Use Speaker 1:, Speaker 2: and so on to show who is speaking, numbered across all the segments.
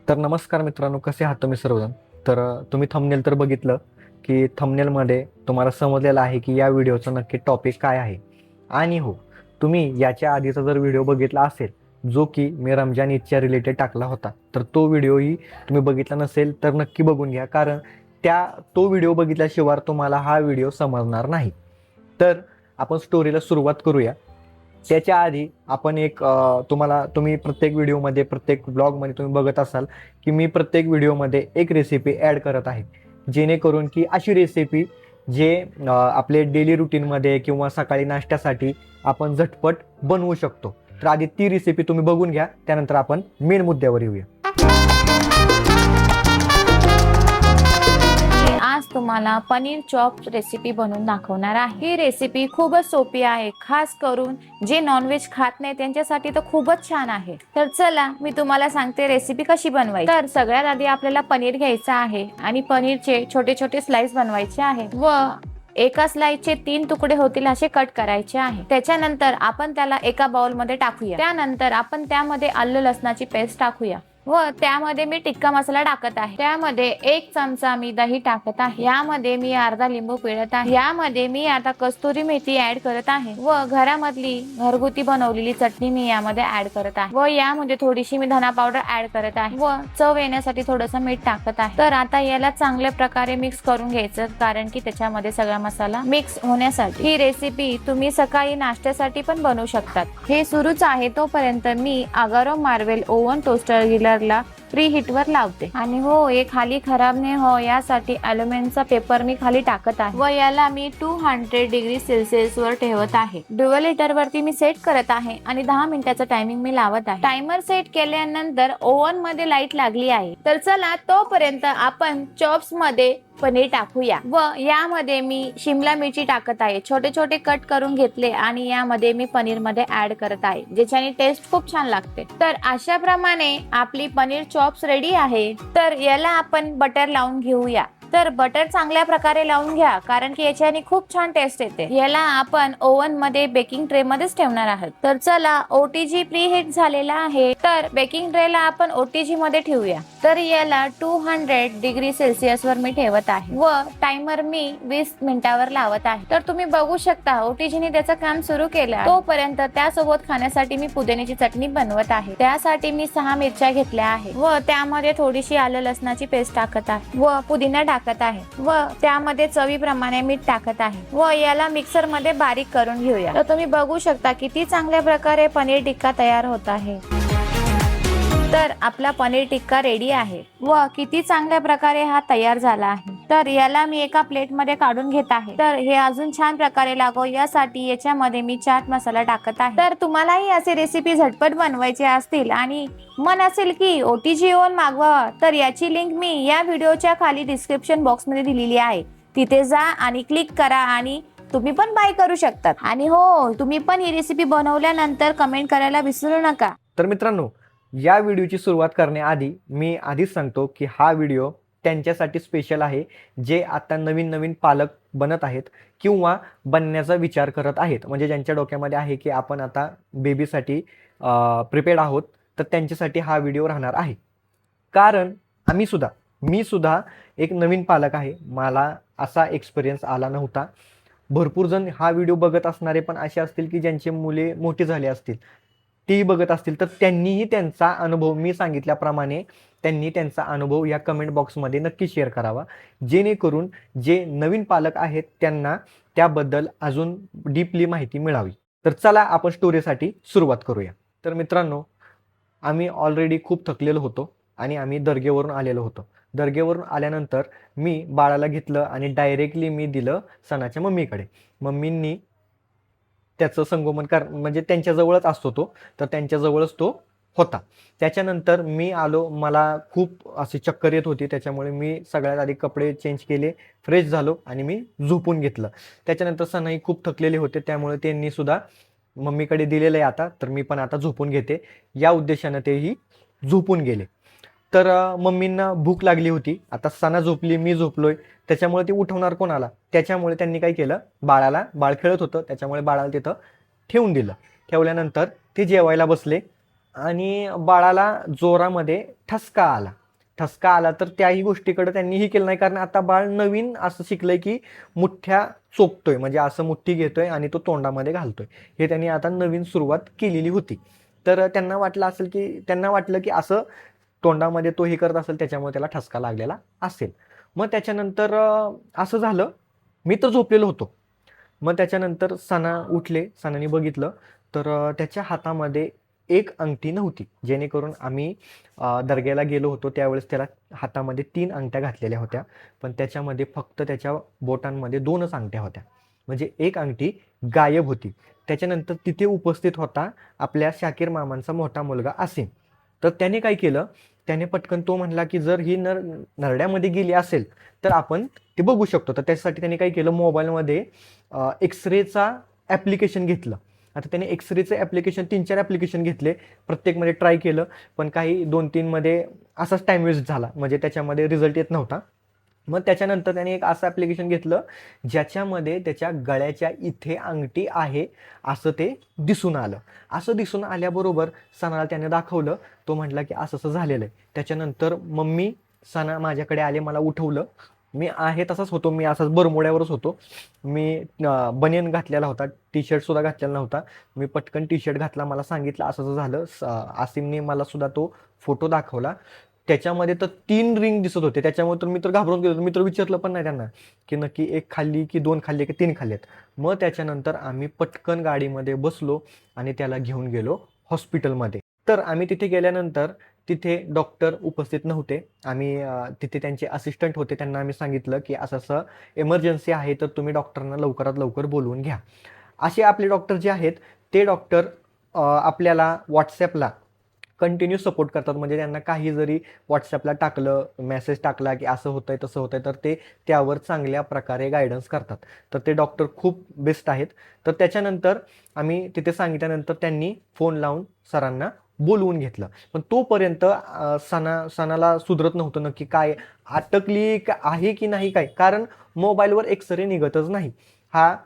Speaker 1: तर नमस्कार मित्रांनो, कसे आहात तुम्ही सर्वजण. तर तुम्ही थंबनेल तर बघितलं की थंबनेलमध्ये तुम्हाला समजलेलं आहे की या व्हिडिओचं नक्की टॉपिक काय आहे. आणि हो, तुम्ही याच्या आधीचा जर व्हिडिओ बघितला असेल जो की मी रमजान ईदच्या रिलेटेड टाकला होता, तर तो व्हिडिओही तुम्ही बघितला नसेल तर नक्की बघून घ्या, कारण तो व्हिडिओ बघितल्याशिवाय तुम्हाला हा व्हिडिओ समजणार नाही. तर आपण स्टोरीला सुरुवात करूया. त्याच्या आधी आपण तुम्ही प्रत्येक व्हिडिओमध्ये, प्रत्येक ब्लॉगमध्ये तुम्ही बघत असाल की मी प्रत्येक व्हिडिओमध्ये एक रेसिपी ॲड करत आहे, जेणेकरून की अशी रेसिपी जे आपले डेली रुटीनमध्ये किंवा सकाळी नाश्त्यासाठी आपण झटपट बनवू शकतो. तर आधी ती रेसिपी तुम्ही बघून घ्या, त्यानंतर आपण मेन मुद्द्यावर येऊया.
Speaker 2: आज तुम्हाला पनीर चॉप रेसिपी बनवून दाखवणार आहे. ही रेसिपी खूपच सोपी आहे, खास करून जे नॉनव्हेज खात नाही त्यांच्यासाठी तर खूपच छान आहे. तर चला मी तुम्हाला सांगते रेसिपी कशी बनवायची. तर सगळ्यात आधी आपल्याला पनीर घ्यायचं आहे आणि पनीरचे छोटे छोटे स्लाइस बनवायचे आहे व एका स्लाइसचे 3 तुकडे होतील असे कट करायचे आहे. त्याच्यानंतर आपण त्याला एका बाउल मध्ये टाकूया. त्यानंतर आपण त्यामध्ये आलं लसणाची पेस्ट टाकूया व त्यामध्ये मी टिक्का मसाला टाकत आहे. त्यामध्ये 1 चमचा मी दही टाकत आहे. यामध्ये मी अर्धा लिंबू पिळत आहे. यामध्ये मी आता कस्तुरी मेथी ऍड करत आहे व घरामधली घरगुती बनवलेली चटणी मी यामध्ये ऍड करत आहे व यामध्ये थोडीशी मी धना पावडर ऍड करत आहे व चव येण्यासाठी थोडंसं मीठ टाकत आहे. तर आता याला चांगल्या प्रकारे मिक्स करून घ्यायचं, कारण की त्याच्यामध्ये सगळा मसाला मिक्स होण्यासाठी. ही रेसिपी तुम्ही सकाळी नाश्त्यासाठी पण बनवू शकतात. हे सुरूच आहे तोपर्यंत मी Agaro marvel oven toaster griller preheat वर लावते. आणि हो, हे खाली खराब नाही हो यासाठी अल्युमिनियमचा पेपर मी खाली टाकत आहे व याला मी 200 डिग्री सेल्सिअस वर ठेवत आहे. ड्युअल हीटर वरती मी सेट करत आहे आणि 10 मिनिटाचं टायमिंग मी लावत आहे. टायमर सेट केल्यानंतर ओव्हन मध्ये लाईट लागली आहे. तर चला तोपर्यंत आपण चॉप्स मध्ये पनीर टाकूया व यामध्ये मी शिमला मिरची टाकत आहे. छोटे छोटे कट करून घेतले आणि यामध्ये मी पनीर मध्ये ऍड करत आहे, ज्याच्याने टेस्ट खूप छान लागते. तर अशा प्रमाणे आपली पनीर चॉप्स रेडी आहे. तर याला आपण बटर लावून घेऊया. तर बटर चांगल्या प्रकारे लावून घ्या, कारण की याच्याने खूप छान टेस्ट येते. याला आपण ओव्हन मध्ये बेकिंग ट्रे मध्येच ठेवणार आहोत. तर चला, ओटीजी प्री हीट झालेला आहे, तर बेकिंग ट्रे ला आपण ओटीजी मध्ये ठेवूया. तर याला 200 डिग्री सेल्सिअस वर मी ठेवत आहे व टायमर मी 20 मिनिटावर लावत आहे. तर तुम्ही बघू शकता ओटीजीने त्याचं काम सुरू केलं. तोपर्यंत त्यासोबत खाण्यासाठी मी पुदिन्याची चटणी बनवत आहे. त्यासाठी मी 6 मिरच्या घेतल्या आहे व त्यामध्ये थोडीशी आलं लसणाची पेस्ट टाकत आहे व पुदिना टाकत आहे व त्यामध्ये चवीप्रमाणे मीठ टाकत आहे व याला मिक्सर मध्ये बारीक करून घेऊया. तर तुम्ही बघू शकता किती चांगल्या प्रकारे पनीर टिक्का तयार होत आहे. तर आपला पनीर टिक्का रेडी आहे व किती चांगल्या प्रकारे हा तयार झाला आहे. तर याला मी एका प्लेट मध्ये काढून घेत आहे. तर हे अजून छान प्रकारे लागो यासाठी याच्यामध्ये मी चाट मसाला टाकत आहे. तर तुम्हालाही असे रेसिपी झटपट बनवायचे असतील आणि मन असेल की ओटीजी येऊन मागवा, तर याची लिंक मी या व्हिडिओच्या खाली डिस्क्रिप्शन बॉक्स मध्ये दिलेली आहे. तिथे जा आणि क्लिक करा आणि तुम्ही पण बाय करू शकतात. आणि हो, तुम्ही पण ही रेसिपी बनवल्यानंतर कमेंट करायला विसरू नका.
Speaker 1: तर मित्रांनो, या व्हिडिओची सुरुवात करण्याआधी मी आधीच सांगतो की हा व्हिडिओ त्यांच्यासाठी स्पेशल आहे जे आता नवीन नवीन पालक बनत आहेत किंवा बनण्याचा विचार करत आहेत. म्हणजे ज्यांच्या डोक्यामध्ये आहे की आपण आता बेबीसाठी प्रिपेअर्ड आहोत, तर त्यांच्यासाठी हा व्हिडिओ राहणार आहे. कारण मी सुद्धा एक नवीन पालक आहे. मला असा एक्सपिरियन्स आला नव्हता. भरपूर जण हा व्हिडिओ बघत असणारे पण असे असतील की ज्यांचे मुले मोठी झाले असतील, तेही बघत असतील, तर त्यांनीही त्यांचा अनुभव मी सांगितल्याप्रमाणे त्यांनी त्यांचा अनुभव या कमेंट बॉक्समध्ये नक्की शेअर करावा, जेणेकरून जे नवीन पालक आहेत त्यांना त्याबद्दल अजून डीपली माहिती मिळावी. तर चला आपण स्टोरीसाठी सुरुवात करूया. तर मित्रांनो, आम्ही ऑलरेडी खूप थकलेलो होतो आणि आम्ही दर्गेवरून आलेलो होतो. दर्गेवरून आल्यानंतर मी बाळाला घेतलं आणि डायरेक्टली मी दिलं सणाच्या मम्मीकडे. मम्मींनी त्याचं संगोपन म्हणजे त्यांच्याजवळच असतो तो, तर त्यांच्याजवळच तो होता. त्याच्यानंतर मी आलो. मला खूप अशी चक्कर येत होती, त्याच्यामुळे मी सगळ्यात आधी कपडे चेंज केले, फ्रेश झालो आणि मी झोपून घेतलं. त्याच्यानंतर सनाई खूप थकलेले होते, त्यामुळे त्यांनी सुद्धा मम्मीकडे दिलेलं आहे आता, तर मी पण आता झोपून घेते या उद्देशानं तेही झोपून गेले. तर मम्मींना भूक लागली होती. आता सना झोपली, मी झोपलोय, त्याच्यामुळे ती उठवणार कोणाला? त्याच्यामुळे त्यांनी काय केलं, बाळ खेळत होतं त्याच्यामुळे बाळाला तिथं ठेवून दिलं. ठेवल्यानंतर ते जेवायला बसले आणि बाळाला जोरामध्ये ठसका आला. ठसका आला तर त्याही गोष्टीकडे त्यांनी हे केलं नाही, कारण आता बाळ नवीन असं शिकलंय की मुठ्ठ्या चोपतोय, म्हणजे असं मुठ्ठी घेतोय आणि तो तोंडामध्ये घालतोय. हे त्यांनी आता नवीन सुरुवात केलेली होती. तर त्यांना वाटलं की असं तोंडामध्ये तो हे करत असेल, त्याच्यामुळे त्याला ठसका लागलेला असेल. मग त्याच्यानंतर असं झालं. मी तर झोपलेलो होतो. मग त्याच्यानंतर सना उठले. सनाने बघितलं तर त्याच्या हातामध्ये एक अंगठी नव्हती. जेणेकरून आम्ही दर्ग्याला गेलो होतो त्यावेळेस त्याला हातामध्ये 3 अंगठ्या घातलेल्या होत्या. पण त्याच्यामध्ये फक्त त्याच्या बोटांमध्ये 2च अंगठ्या होत्या. म्हणजे एक अंगठी गायब होती. त्याच्यानंतर तिथे उपस्थित होता आपल्या शाकीर मामांचा मोठा मुलगा आसिम. तर त्याने काय केलं, त्याने पटकन तो म्हणला की जर ही नरड्यामध्ये गेली असेल तर आपण ते बघू शकतो. तर त्याच्यासाठी त्याने काय केलं, मोबाईलमध्ये एक्सरेचा ॲप्लिकेशन घेतलं. आता त्याने एक्सरेचं ॲप्लिकेशन 3-4 ॲप्लिकेशन घेतले. प्रत्येकमध्ये ट्राय केलं, पण काही 2-3 मध्ये असाच टाईम वेस्ट झाला. म्हणजे त्याच्यामध्ये रिझल्ट येत नव्हता. मग त्याच्यानंतर त्याने एक असं ॲप्लिकेशन घेतलं ज्याच्यामध्ये त्याच्या गळ्याच्या इथे अंगठी आहे असं ते दिसून आलं. असं दिसून आल्याबरोबर सणाला त्याने दाखवलं. तो म्हटला की असं असं झालेलं आहे. त्याच्यानंतर मम्मी सणा माझ्याकडे आले, मला उठवलं. मी आहे तसाच होतो, मी असाच बरमोड्यावरच होतो. मी बनियन घातलेला होता, टी शर्ट सुद्धा घातलेला नव्हता. मी पटकन टी शर्ट घातला, मला सांगितलं असं असं झालं. आसिमने मला सुद्धा तो फोटो दाखवला. त्याच्यामध्ये तर 3 रिंग दिसत होते. त्याच्यामुळे तर मी तर घाबरून गेलो. मी तर विचारलं पण नाही त्यांना की नक्की 1 खाल्ली की 2 खाल्ली की 3 खाल्लेत. मग त्याच्यानंतर आम्ही पटकन गाडीमध्ये बसलो आणि त्याला घेऊन गेलो हॉस्पिटलमध्ये. तर आम्ही तिथे गेल्यानंतर तिथे डॉक्टर उपस्थित नव्हते. आम्ही तिथे त्यांचे असिस्टंट होते. त्यांना आम्ही सांगितलं की असं असं इमर्जन्सी आहे, तर तुम्ही डॉक्टरांना लवकरात लवकर बोलवून घ्या. असे आपले डॉक्टर जे आहेत ते डॉक्टर आपल्याला व्हॉट्सॲपला कंटिन्यू सपोर्ट करतात. म्हणजे त्यांना काही जरी व्हॉट्सॲपला टाकलं, मेसेज टाकला की असं होतंय तसं होतंय, तर ते त्यावर चांगल्या प्रकारे गायडन्स करतात. तर ते डॉक्टर खूप बेस्ट आहेत. तर त्याच्यानंतर आम्ही तिथे सांगितल्यानंतर त्यांनी फोन लावून सरांना बोलवून घेतलं. पण तोपर्यंत सणाला सुधरत नव्हतं नक्की काय अटकली आहे की नाही काय, कारण मोबाईलवर एक्सरे निघतच नाही. हा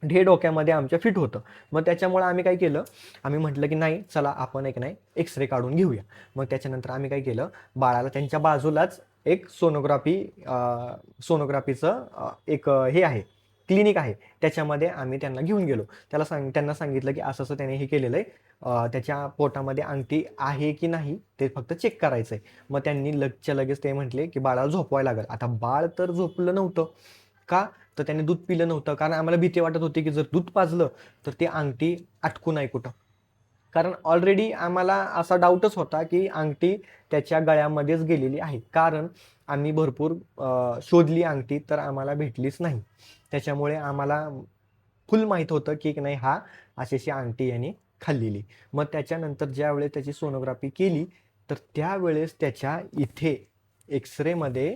Speaker 1: हे डोक्यामध्ये आमच्या फिट होतं. मग त्याच्यामुळे आम्ही काय केलं, आम्ही म्हटलं की नाही चला आपण एक नाही एक्सरे काढून घेऊया. मग त्याच्यानंतर आम्ही काय केलं, बाळाला त्यांच्या बाजूलाच एक सोनोग्राफीचं एक हे आहे, क्लिनिक आहे. त्याच्यामध्ये आम्ही त्यांना घेऊन गेलो. त्यांना सांगितलं की असं असं त्याने हे केलेलं आहे. त्याच्या पोटामध्ये अंगठी आहे की नाही ते फक्त चेक करायचं आहे. मग त्यांनी लगेचच्या लगेच ते म्हटले की बाळाला झोपवायला लागेल. आता बाळ तर झोपलं नव्हतं. का? तर त्याने दूध पिलं नव्हतं. कारण आम्हाला भीती वाटत होती की जर दूध पाजलं तर ती अंगठी अटकू नाही कुठं. कारण ऑलरेडी आम्हाला असा डाऊटच होता की अंगठी त्याच्या गळ्यामध्येच गेलेली आहे. कारण आम्ही भरपूर शोधली अंगठी, तर आम्हाला भेटलीच नाही. त्याच्यामुळे आम्हाला फुल माहीत होतं की नाही हा अशी अंगठी याने खाल्लेली. मग त्याच्यानंतर ज्यावेळेस त्याची सोनोग्राफी केली तर त्यावेळेस त्याच्या इथे एक्सरेमध्ये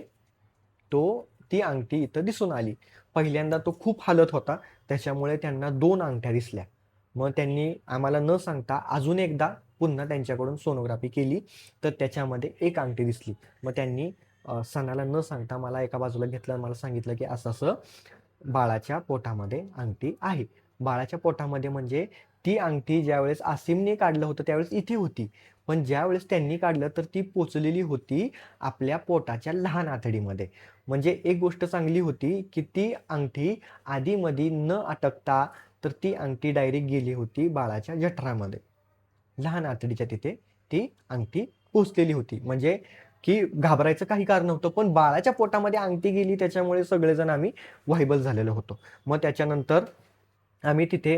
Speaker 1: ती अंगठी इथं दिसून आली. पहिल्यांदा तो खूप हालत होता. त्याच्यामुळे त्यांना 2 अंगठ्या दिसल्या. मग त्यांनी आम्हाला न सांगता अजून एकदा पुन्हा त्यांच्याकडून सोनोग्राफी केली. तर त्याच्यामध्ये 1 अंगठी दिसली. मग त्यांनी सणाला न सांगता मला एका बाजूला घेतलं आणि मला सांगितलं की असं असं बाळाच्या पोटामध्ये अंगठी आहे. बाळाच्या पोटामध्ये म्हणजे ती अंगठी ज्यावेळेस आसिमने काढलं होतं त्यावेळेस इथे होती. पण ज्यावेळेस त्यांनी काढलं तर ती पोचलेली होती आपल्या पोटाच्या लहान आतडीमध्ये. म्हणजे एक गोष्ट चांगली होती की ती अंगठी आधीमधी न अटकता तर ती अंगठी डायरेक्ट गेली होती बाळाच्या जठरामध्ये. लहान आतडीच्या तिथे ती अंगठी पोचलेली होती. म्हणजे की घाबरायचं काही कारण नव्हतं. पण बाळाच्या पोटामध्ये अंगठी गेली त्याच्यामुळे सगळेजण आम्ही व्हायबल झालेलो होतो. मग त्याच्यानंतर आम्ही तिथे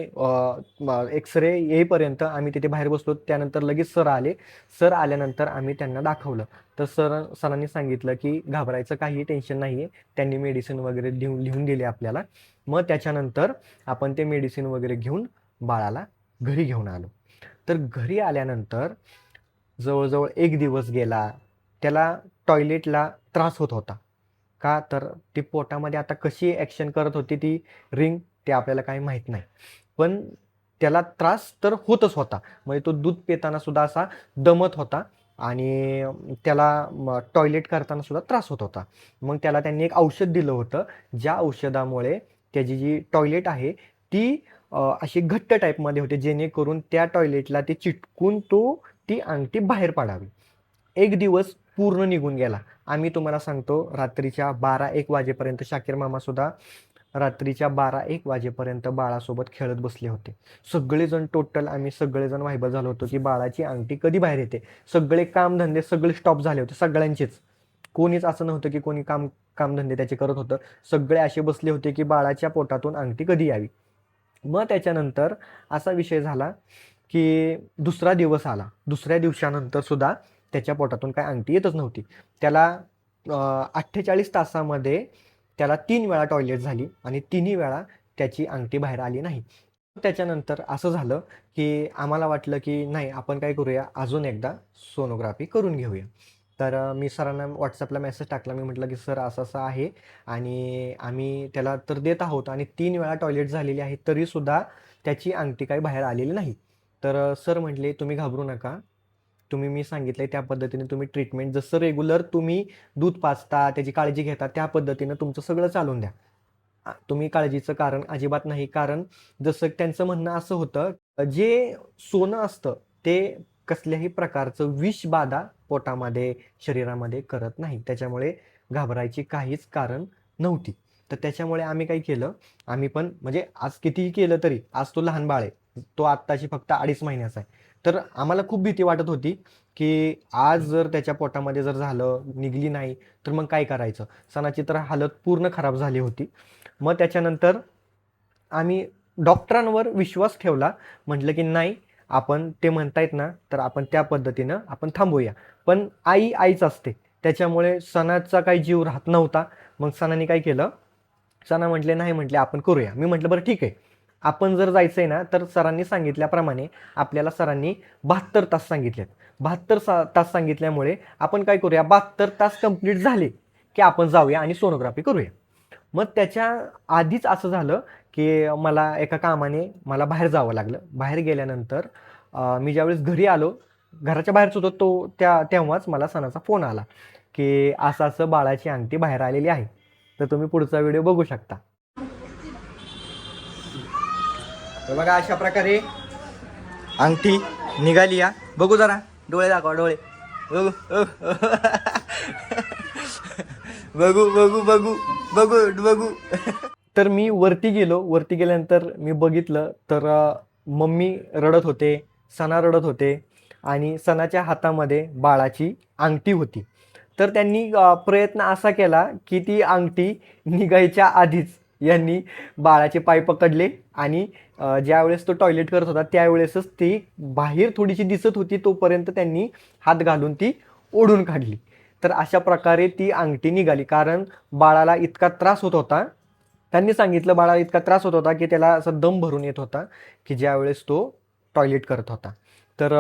Speaker 1: एक्सरे येईपर्यंत आम्ही तिथे बाहेर बसलो. त्यानंतर लगेच सर आले. सर आल्यानंतर आम्ही त्यांना दाखवलं. तर सरांनी सांगितलं की घाबरायचं काही टेन्शन नाही आहे. त्यांनी मेडिसिन वगैरे लिहून दिले आपल्याला. मग त्याच्यानंतर आपण ते मेडिसिन वगैरे घेऊन बाळाला घरी घेऊन आलो. तर घरी आल्यानंतर जवळजवळ 1 दिवस गेला. त्याला टॉयलेटला त्रास होत होता. का तर ती पोटामध्ये आता कशी ॲक्शन करत होती ती रिंग, ते आपल्याला काही माहीत नाही. पण त्याला त्रास तर होतच होता. म्हणजे तो दूध पिताना सुद्धा असा दमत होता आणि त्याला टॉयलेट करताना सुद्धा त्रास होत होता. मग त्याला त्यांनी एक औषध दिलं होतं. ज्या औषधामुळे त्याची जी टॉयलेट आहे ती अशी घट्ट टाईपमध्ये होते, जेणेकरून त्या टॉयलेटला ते चिटकून तो ती अंगठी बाहेर पाडावी. एक दिवस पूर्ण निघून गेला. आम्ही तुम्हाला सांगतो रात्रीच्या 12-1 वाजेपर्यंत शाकीर मामासुद्धा रात्रीच्या 12-1 वाजेपर्यंत बाळासोबत खेळत बसले होते. सगळेजण टोटल आम्ही सगळेजण व्हायबल झालो होतो की बाळाची अंगठी कधी बाहेर येते. सगळे कामधंदे सगळे स्टॉप झाले होते सगळ्यांचेच. कोणीच असं नव्हतं की कोणी कामधंदे त्याचे करत होतं. सगळे असे बसले होते की बाळाच्या पोटातून अंगठी कधी यावी. मग त्याच्यानंतर असा विषय झाला की दुसरा दिवस आला. दुसऱ्या दिवसानंतर सुद्धा त्याच्या पोटातून काय अंगठी येतच नव्हती. त्याला 48 तासामध्ये त्याला 3 वेळा टॉयलेट झाली आणि तिन्ही वेळा त्याची अंगठी बाहेर आली नाही. त्याच्यानंतर असं झालं की आम्हाला वाटलं की नाही आपण काय करूया अजून एकदा सोनोग्राफी करून घेऊया. तर मी सरांना व्हॉट्सअपला मेसेज टाकला. मी म्हटलं की सर असं असं आहे आणि आम्ही त्याला तर देत आहोत आणि 3 वेळा टॉयलेट झालेली आहे तरीसुद्धा त्याची अंगठी काही बाहेर आलेली नाही. तर सर म्हटले तुम्ही घाबरू नका. तुम्ही मी सांगितलंय त्या पद्धतीने तुम्ही ट्रीटमेंट जसं रेग्युलर तुम्ही दूध पाजता त्याची काळजी घेता त्या पद्धतीनं तुमचं सगळं चालून द्या. तुम्ही काळजीचं कारण अजिबात नाही. कारण जसं त्यांचं म्हणणं असं होतं जे सोनं असतं ते कसल्याही प्रकारचं विषबाधा पोटामध्ये शरीरामध्ये करत नाही. त्याच्यामुळे घाबरायची काहीच कारण नव्हती. तर त्याच्यामुळे आम्ही काय केलं आम्ही पण म्हणजे आज कितीही केलं तरी आज तो लहान बाळ आहे. तो आत्ताची फक्त 2.5 महिन्याचा आहे. तर आम्हाला खूप भीती वाटत होती की आज जर त्याच्या पोटामध्ये जर झालं निघली नाही तर मग काय करायचं. सणाची तर हालत पूर्ण खराब झाली होती. मग त्याच्यानंतर आम्ही डॉक्टरांवर विश्वास ठेवला. म्हटलं की नाही आपण ते म्हणतायत ना तर आपण त्या पद्धतीनं आपण थांबूया. पण आई आईच असते. त्याच्यामुळे सणाचा काही जीव राहत नव्हता. मग सणाने काय केलं सणा म्हटले नाही म्हटले आपण करूया. मी म्हटलं बरं ठीक आहे. आपण जर जायचंय ना तर सरांनी सांगितल्याप्रमाणे आपल्याला सरांनी 72 तास सांगितलेत. 72 तास सांगितल्यामुळे आपण काय करूया 72 तास कंप्लीट झाले की आपण जाऊया आणि सोनोग्राफी करूया. मग त्याच्या आधीच असं झालं की मला एका कामाने मला बाहेर जावं लागलं. बाहेर गेल्यानंतर मी ज्यावेळेस घरी आलो घराच्या बाहेरच होतो तेव्हाच मला सणाचा फोन आला की असं असं बाळाची अंगठी बाहेर आलेली आहे. तर तुम्ही पुढचा व्हिडिओ बघू शकता. तर बघा अशा प्रकारे अंगठी निघाली या. बघू जरा डोळे दाखवा डोळे बघू बघू बघू बघू बघू बघू. तर मी वरती गेलो. वरती गेल्यानंतर मी बघितलं तर मम्मी रडत होते सणा रडत होते आणि सणाच्या हातामध्ये बाळाची अंगठी होती. तर त्यांनी प्रयत्न असा केला की ती अंगठी निघायच्या आधीच यांनी बाळाचे पाय पकडले आणि ज्यावेळेस तो टॉयलेट करत होता त्यावेळेसच ती बाहेर थोडीशी दिसत होती तोपर्यंत त्यांनी हात घालून ती ओढून काढली. तर अशा प्रकारे ती अंगठी निघाली. कारण बाळाला इतका त्रास होत होता. त्यांनी सांगितलं बाळाला इतका त्रास होत होता की त्याला असं दम भरून येत होता की ज्यावेळेस तो टॉयलेट करत होता. तर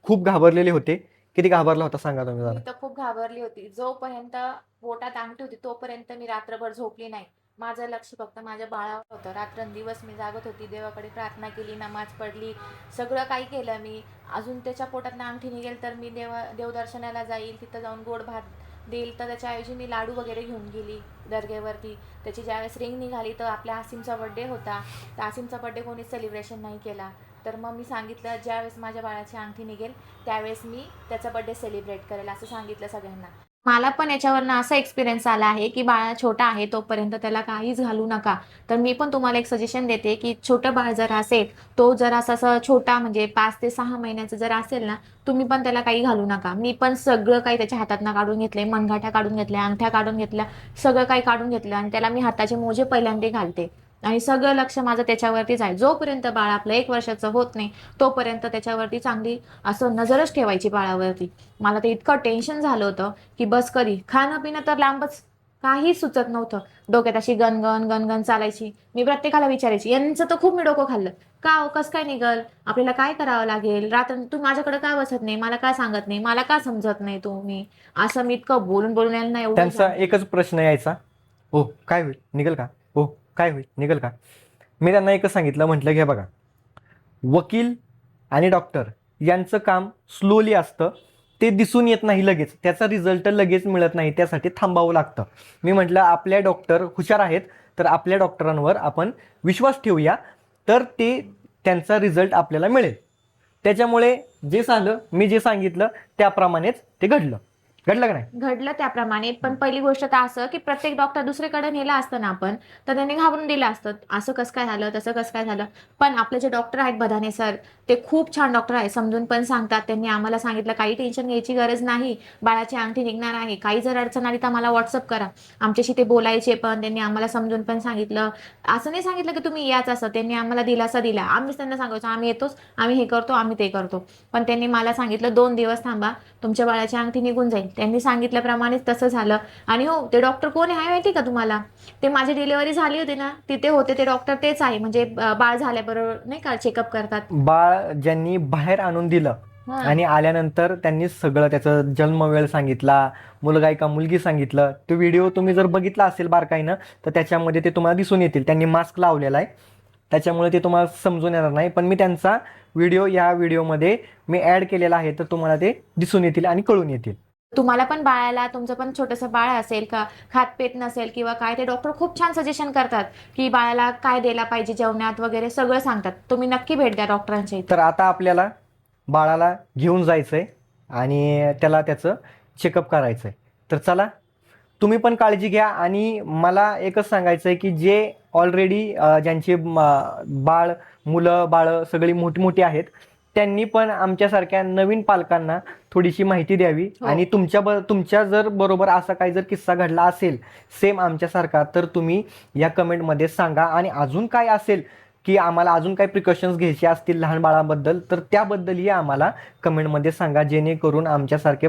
Speaker 1: खूप घाबरलेले होते. किती घाबरला होता सांगा तुम्ही
Speaker 2: मी
Speaker 1: जरा.
Speaker 2: तर खूप घाबरली होती. जोपर्यंत पोटात अंगठी होती तोपर्यंत मी रात्रभर झोपली नाही. माझं लक्ष फक्त माझ्या बाळावर होतं. रात्रंदिवस मी जागत होती. देवाकडे प्रार्थना केली, नमाज पडली, सगळं काही केलं मी. अजून त्याच्या पोटातनं अंगठी निघेल तर मी देवदर्शनाला जाईल, तिथं जाऊन गोड भात देईल. तर त्याच्याऐवजी मी लाडू वगैरे घेऊन गेली दर्गेवरती. त्याची ज्यावेळेस रिंग निघाली तर आपल्या आसिमचा बड्डे होता. तर आसिमचा बड्डे कोणीच सेलिब्रेशन नाही केला. तर मग मी सांगितलं ज्यावेळेस माझ्या बाळाची अंगठी निघेल त्यावेळेस मी त्याचा बड्डे सेलिब्रेट करेल असं सांगितलं सगळ्यांना. मला पण याच्यावरनं असा एक्सपिरियन्स आला आहे की बाळ छोटा आहे तोपर्यंत त्याला काहीच घालू नका. तर मी पण तुम्हाला एक सजेशन देते की छोटं बाळ जर असेल तो जर असं छोटा म्हणजे 5 ते 6 महिन्याचं जर असेल ना तुम्ही पण त्याला काही घालू नका. मी पण सगळं काही त्याच्या हातातनं काढून घेतले, मनगाठ्या काढून घेतल्या, अंगठ्या काढून घेतल्या, सगळं काही काढून घेतलं आणि त्याला मी हाताचे मोजे पहिल्यांदा घालते आणि सगळं लक्ष माझं त्याच्यावरतीच आहे. जोपर्यंत बाळ आपलं 1 वर्षाचं होत नाही तोपर्यंत त्याच्यावरती चांगली असं नजरच ठेवायची बाळावरती. मला ते इतकं टेन्शन झालं होतं की बस कधी खाणं पिणं तर लांबच, काहीच सुचत नव्हतं. डोक्यात अशी गणगण गणगण चालायची. मी प्रत्येकाला विचारायची यांचं तर खूप मी डोकं खाल्लं का हो, कसं काय निघल, आपल्याला काय करावं लागेल, रात्र तू माझ्याकडे का बसत नाही, मला का सांगत नाही, मला का समजत नाही तुम्ही. असं मी इतकं बोलून बोलून यायला नाही एवढं
Speaker 1: त्यांचा एकच प्रश्न यायचा हो काय होईल निघेल का हो काय होईल निघेल का. मी त्यांना एकच सांगितलं म्हटलं घ्या बघा वकील आणि डॉक्टर यांचं काम स्लोली असतं. ते दिसून येत नाही लगेच. त्याचा रिझल्ट लगेच मिळत नाही. त्यासाठी थांबावं लागतं. मी म्हटलं आपल्या डॉक्टर हुशार आहेत तर आपल्या डॉक्टरांवर आपण विश्वास ठेवूया तर ते त्यांचा रिझल्ट आपल्याला मिळेल. त्याच्यामुळे जे झालं, मी जे सांगितलं त्याप्रमाणेच ते घडलं का नाही?
Speaker 2: घडलं त्याप्रमाणे. पण पहिली गोष्ट तर असं की प्रत्येक डॉक्टर दुसरीकडे नेला असतं ना आपण, तर त्यांनी घाबरून दिलं असतं, असं कसं काय झालं, तसं कसं काय झालं. पण आपले जे डॉक्टर आहेत बधाने सर, ते खूप छान डॉक्टर आहे, समजून पण सांगतात. त्यांनी आम्हाला सांगितलं काही टेन्शन घ्यायची गरज नाही, बाळाची अंगठी निघणार आहे, काही जर अडचण आली तर मला व्हॉट्सअप करा. आमच्याशी ते बोलायचे पण, त्यांनी आम्हाला समजून पण सांगितलं. असं नाही सांगितलं की तुम्ही याच, असं त्यांनी आम्हाला दिलासा दिला. आम्हीच त्यांना सांगायचो आम्ही येतोच, आम्ही हे करतो, आम्ही ते करतो. पण त्यांनी मला सांगितलं 2 दिवस थांबा, तुमच्या बाळाची अंगठी निघून जाईल. त्यांनी सांगितल्याप्रमाणेच तसं झालं. आणि हो, ते डॉक्टर कोण आहे माहिती का तुम्हाला? ते माझी डिलिव्हरी झाली होती ना, तिथे होते ते डॉक्टर तेच आहे. म्हणजे बाळ झाल्याबरोबर नाही का चेकअप करतात.
Speaker 1: बाळ ज्यांनी बाहेर आणून दिलं
Speaker 2: हा.
Speaker 1: आणि आल्यानंतर त्यांनी सगळं त्याचं जन्मवेळ सांगितला, मुलगा आहे का मुलगी सांगितलं. तो व्हिडिओ तुम्ही जर बघितला असेल बारकाईनं तर त्याच्यामध्ये ते तुम्हाला दिसून येतील. त्यांनी मास्क लावलेला आहे, त्याच्यामुळे ते तुम्हाला समजून येणार नाही. पण मी त्यांचा व्हिडिओ या व्हिडिओमध्ये मी ॲड केलेला आहे, तर तुम्हाला ते दिसून येतील आणि कळून येतील.
Speaker 2: तुम्हाला पण बाळाला, तुमचं पण छोटंसं बाळ असेल का, खात पेत नसेल किंवा काय, ते डॉक्टर खूप छान सजेशन करतात की बाळाला काय द्यायला पाहिजे जेवणात वगैरे सगळं सांगतात. तुम्ही नक्की भेट द्या डॉक्टरांच्या इथे.
Speaker 1: तर आता आपल्याला बाळाला घेऊन जायचंय आणि त्याला त्याचं चेकअप करायचंय. तर चला, तुम्ही पण काळजी घ्या. आणि मला एकच सांगायचं आहे की जे ऑलरेडी ज्यांचे मुलं सगळी मोठी मोठी आहेत, त्यांनी पण आमच्यासारख्या नवीन पालकांना थोडीशी माहिती द्यावी.
Speaker 2: हो.
Speaker 1: आणि तुमच्या जर बरोबर असा काही जर किस्सा घडला असेल सेम आमच्यासारखा, तर तुम्ही या कमेंटमध्ये सांगा. आणि अजून काय असेल की आम्हाला अजून काही प्रिकॉशन्स घ्यायचे असतील लहान बाळाबद्दल, तर त्याबद्दलही आम्हाला कमेंटमध्ये सांगा, जेणेकरून आमच्यासारखे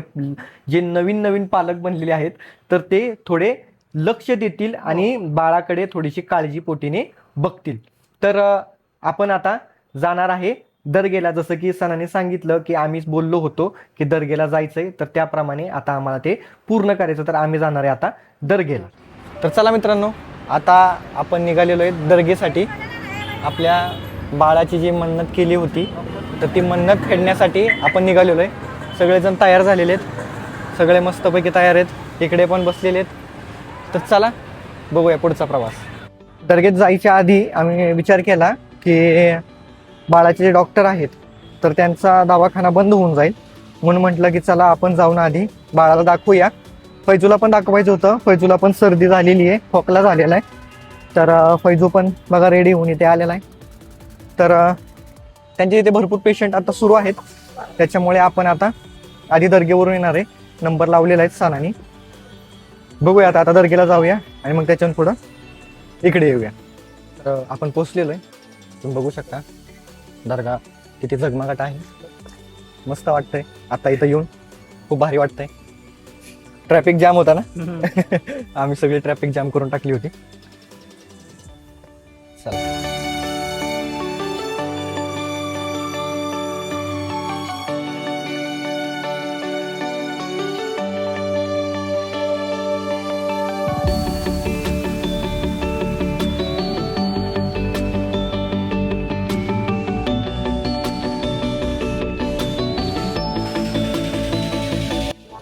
Speaker 1: जे नवीन नवीन पालक बनलेले आहेत तर ते थोडे लक्ष देतील आणि बाळाकडे थोडीशी काळजीपोटीने बघतील. तर आपण आता जाणार आहे दर्गेला. जसं की सनाने सांगितलं की आम्ही बोललो होतो की दर्गेला जायचंय, तर त्याप्रमाणे आता आम्हाला ते पूर्ण करायचं. तर आम्ही जाणार आहे आता दर्गेला. तर चला मित्रांनो, आता आपण निघालेलो आहे दर्गेसाठी. आपल्या बाळाची जी मन्नत केली होती तर ती मन्नत फेडण्यासाठी आपण निघालेलो आहे. सगळेजण तयार झालेले आहेत, सगळे मस्तपैकी तयार आहेत, इकडे पण बसलेले आहेत. तर चला बघूया पुढचा प्रवास. दर्गेत जायच्या आधी आम्ही विचार केला की बाळाचे जे डॉक्टर आहेत तर त्यांचा दवाखाना बंद होऊन जाईल, म्हणून म्हटलं की चला आपण जाऊन आधी बाळाला दाखवूया. फैजूला पण दाखवायचं होतं, फैजूला पण सर्दी झालेली आहे, खोकला झालेला आहे. तर फैजू पण बघा रेडी होऊन इथे आलेला आहे. तर त्यांच्या इथे भरपूर पेशंट आता सुरू आहेत, त्याच्यामुळे आपण आता आधी दर्गेवरून येणार आहे. नंबर लावलेला आहे सनानी. बघूया आता दर्गेला जाऊया आणि मग त्याच्यानं पुढं इकडे येऊया. तर आपण पोचलेलो आहे, तुम्ही बघू शकता दर्गा किती झगमगाट आहे. मस्त वाटतंय आता इथं येऊन, खूप भारी वाटतंय. ट्रॅफिक जाम होता ना आम्ही सगळी ट्रॅफिक जाम करून टाकली होती. चला.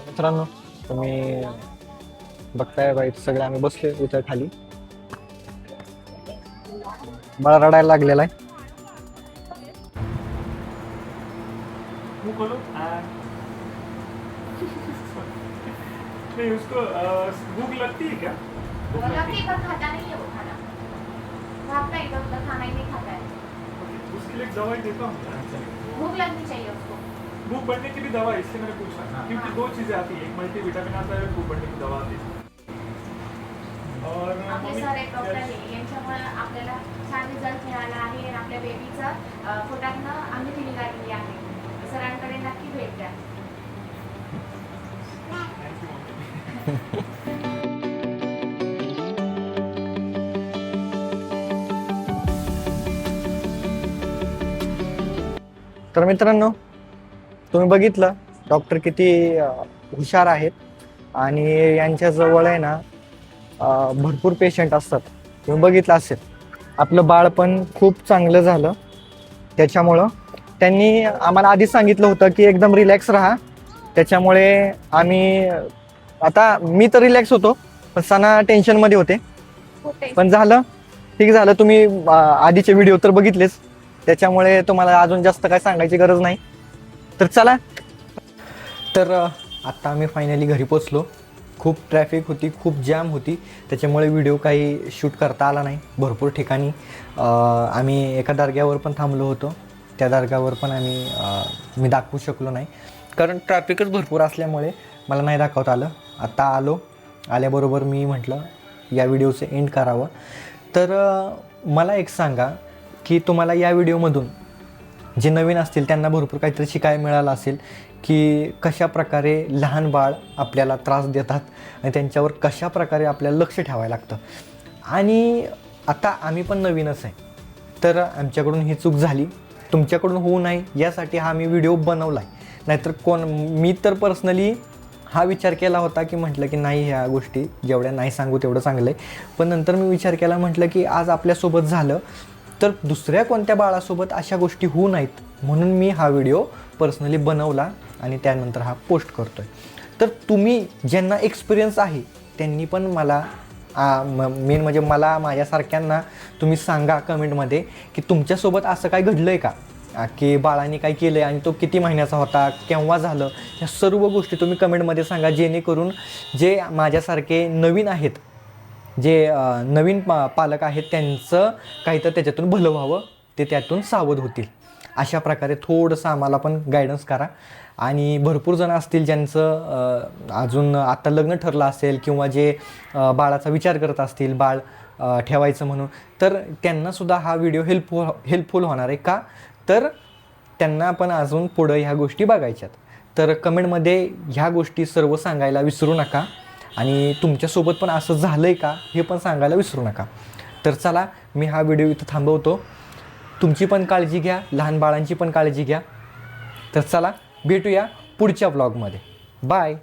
Speaker 1: मित्रांनो, तुम्ही बघताय बाई, सगळे आम्ही बसले इथं खाली. बाळा रडायला लागलेला आहे.
Speaker 3: नहीं उसको भूख लगती है क्या?
Speaker 2: खाता नहीं है वो खाना, भागता है इधर उधर, खाना ही नहीं खाता है.
Speaker 3: उसके लिए एक दवाई देता हूँ.
Speaker 2: भूख लगनी चाहिए उसको.
Speaker 3: भूख बढ़ने की भी दवा है, इससे मैंने पूछा. क्योंकि 2 चीजें आती है, एक मल्टीविटामिन आता है, भूख बढ़ने की दवा आती है. और
Speaker 2: आपले सर एक डॉक्टर आहे, यांच्यामुळे आपल्याला छान रिझल्ट मिळाला आहे आणि आपल्या बेबीचं पोटातनं अंगठी निघालेली आहे. सरांकडे नक्की भेट द्या.
Speaker 1: तर मित्रांनो, तुम्ही बघितलं डॉक्टर किती हुशार आहेत आणि यांच्या जवळ आहे ना भरपूर पेशंट असतात. तुम्ही बघितलं असेल आपलं बाळ पण खूप चांगलं झालं. त्याच्यामुळं त्यांनी आम्हाला आधीच सांगितलं होतं की एकदम रिलॅक्स राहा. त्याच्यामुळे आम्ही आता मी तर रिलॅक्स होतो, पण सना टेन्शनमध्ये होते. पण झालं, ठीक झालं. तुम्ही आधीचे व्हिडिओ तर बघितलेच, त्याच्यामुळे तुम्हाला अजून जास्त काय सांगायची गरज नाही. तर चला. तर आत्ता आम्ही फायनली घरी पोचलो. खूप ट्रॅफिक होती, खूप जॅम होती, त्याच्यामुळे व्हिडिओ काही शूट करता आला नाही. भरपूर ठिकाणी आम्ही एका दर्ग्यावर पण थांबलो होतो. त्या दर्ग्यावर पण मी दाखवू शकलो नाही, कारण ट्रॅफिकच भरपूर असल्यामुळे मला नाही दाखवता आलं. आत्ता आल्याबरोबर मी म्हटलं या व्हिडिओचं एंड करावं. तर मला एक सांगा की तुम्हाला या व्हिडिओमधून जे नवीन असतील त्यांना भरपूर काहीतरी शिकायला मिळालं असेल की कशा प्रकारे लहान बाळ आपल्याला त्रास देतात आणि त्यांच्यावर कशा प्रकारे आपल्याला लक्ष ठेवायला लागतं. आणि आता आम्ही पण नवीनच आहे, तर आमच्याकडून ही चूक झाली, तुमच्याकडून होऊ नये यासाठी हा मी व्हिडिओ बनवला आहे. नाहीतर मी तर पर्सनली हा विचार केला होता की म्हटलं की नाही, ह्या गोष्टी जेवढ्या नाही सांगू तेवढं चांगलं आहे. पण नंतर मी विचार केला, म्हटलं की आज आपल्यासोबत झालं तर दुसऱ्या कोणत्या बाळासोबत अशा गोष्टी होऊ नयेत, म्हणून मी हा व्हिडिओ पर्सनली बनवला आणि त्यानंतर हा पोस्ट करतो आहे. तर तुम्ही ज्यांना एक्सपिरियन्स आहे त्यांनी पण मला मेन म्हणजे मला माझ्यासारख्यांना तुम्ही सांगा कमेंटमध्ये की तुमच्यासोबत असं काय घडलं आहे का, की बाळाने काय केलं आहे आणि तो किती महिन्याचा होता, केव्हा झालं, ह्या सर्व गोष्टी तुम्ही कमेंटमध्ये सांगा, जेणेकरून जे माझ्यासारखे नवीन आहेत, जे नवीन पालक आहेत त्यांचं काही तर त्याच्यातून भलं व्हावं, ते त्यातून सावध होतील. अशा प्रकारे थोडंसं आम्हाला पण गायडन्स करा. आणि भरपूर जण असतील ज्यांचं अजून आत्ता लग्न ठरलं असेल किंवा जे बाळाचा विचार करत असतील बाळ ठेवायचं म्हणून, तर त्यांनासुद्धा हा व्हिडिओ हेल्पफुल होणार आहे. का तर त्यांना पण अजून पुढं ह्या गोष्टी बघायच्यात. तर कमेंटमध्ये ह्या गोष्टी सर्व सांगायला विसरू नका आणि तुमच्यासोबत पण असं झालं आहे का हे पण सांगायला विसरू नका. तर चला, मी हा व्हिडिओ इथं थांबवतो. तुमची पण काळजी घ्या, लहान बाळांची पण काळजी घ्या. तर चला, भेटूया पुढच्या व्लॉगमध्ये. बाय.